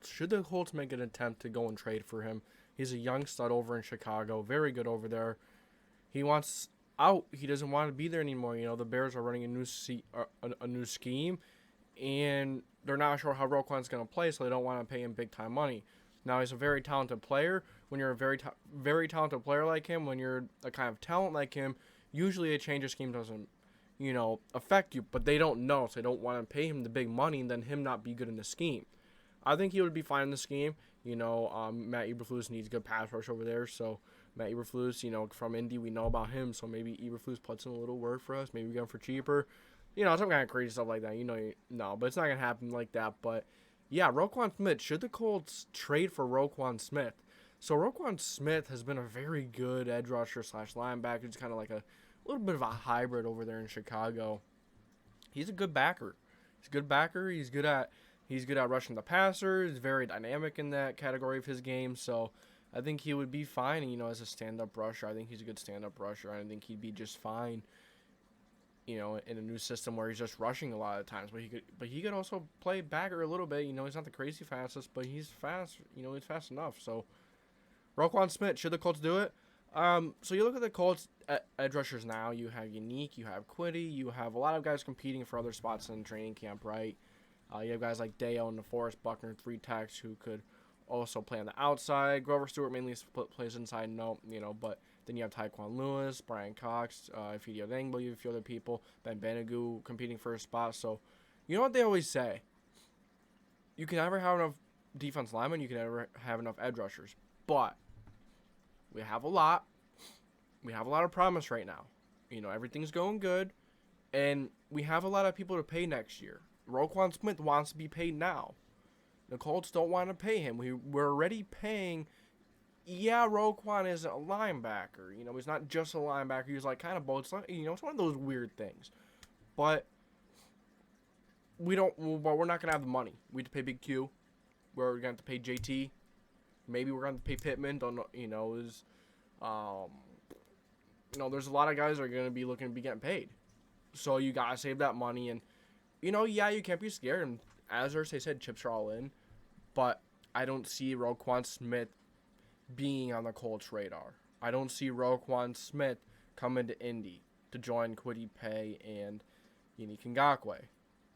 Colts? Should the Colts make an attempt to go and trade for him? He's a young stud over in Chicago, very good over there. He wants out. He doesn't want to be there anymore. You know, the Bears are running a new scheme, and they're not sure how Roquan's going to play, so they don't want to pay him big-time money. Now, he's a very talented player. When you're a very talented player like him, when you're a kind of talent like him, usually a change of scheme doesn't, affect you. But they don't know, so they don't want to pay him the big money and then him not be good in the scheme. I think he would be fine in the scheme. Matt Eberfuls needs good pass rush over there, so Matt Eberfuls, from Indy, we know about him, so maybe Eberfuls puts in a little word for us. Maybe we get him for cheaper. Some kind of crazy stuff like that. No, but it's not going to happen like that. But, yeah, Roquan Smith. Should the Colts trade for Roquan Smith? So Roquan Smith has been a very good edge rusher / linebacker. He's kind of like a little bit of a hybrid over there in Chicago. He's a good backer. He's a good backer. He's good at rushing the passer. He's very dynamic in that category of his game. So I think he would be fine, as a stand-up rusher. I think he's a good stand-up rusher. I think he'd be just fine, in a new system where he's just rushing a lot of times. But he could also play backer a little bit. He's not the crazy fastest, but he's fast. He's fast enough. So Roquan Smith, should the Colts do it? So you look at the Colts edge rushers now. You have Unique, you have Quiddy, you have a lot of guys competing for other spots in training camp, right? You have guys like Deo and DeForest Buckner, 3 techs who could also play on the outside. Grover Stewart mainly plays inside, but then you have Tyquan Lewis, Brian Cox, Ifeadi Odengbo, you have a few other people, Ben Benagu competing for a spot. So, you know what they always say? You can never have enough defense linemen, you can never have enough edge rushers. But we have a lot. We have a lot of promise right now. Everything's going good, and we have a lot of people to pay next year. Roquan Smith wants to be paid now. The Colts don't want to pay him. We're already paying. Yeah, Roquan isn't a linebacker. He's not just a linebacker. He's like kind of both. It's one of those weird things. But we're not going to have the money. We have to pay Big Q. We're going to have to pay JT. Maybe we're going to pay Pittman. Don't know. There's a lot of guys that are going to be looking to be getting paid. So you got to save that money. And, you can't be scared. And as Ursay said, chips are all in. But I don't see Roquan Smith being on the Colts' radar. I don't see Roquan Smith coming to Indy to join Kwity Paye and Unique Ngakoue.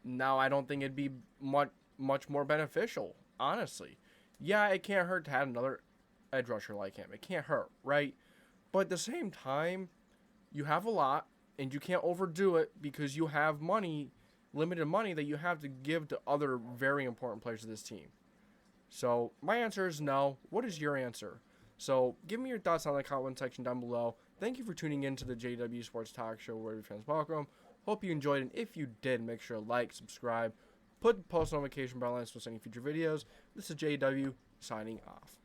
Now, I don't think it'd be much more beneficial, honestly. Yeah, it can't hurt to have another edge rusher like him. It can't hurt, right? But at the same time, you have a lot, and you can't overdo it because you have limited money that you have to give to other very important players of this team. So my answer is no. What is your answer? So give me your thoughts on the comment section down below. Thank you for tuning in to the JDW Sports Talk Show, where your fans welcome. Hope you enjoyed, and if you did, make sure to like, subscribe, put the post notification bell on so any future videos. This is JW signing off.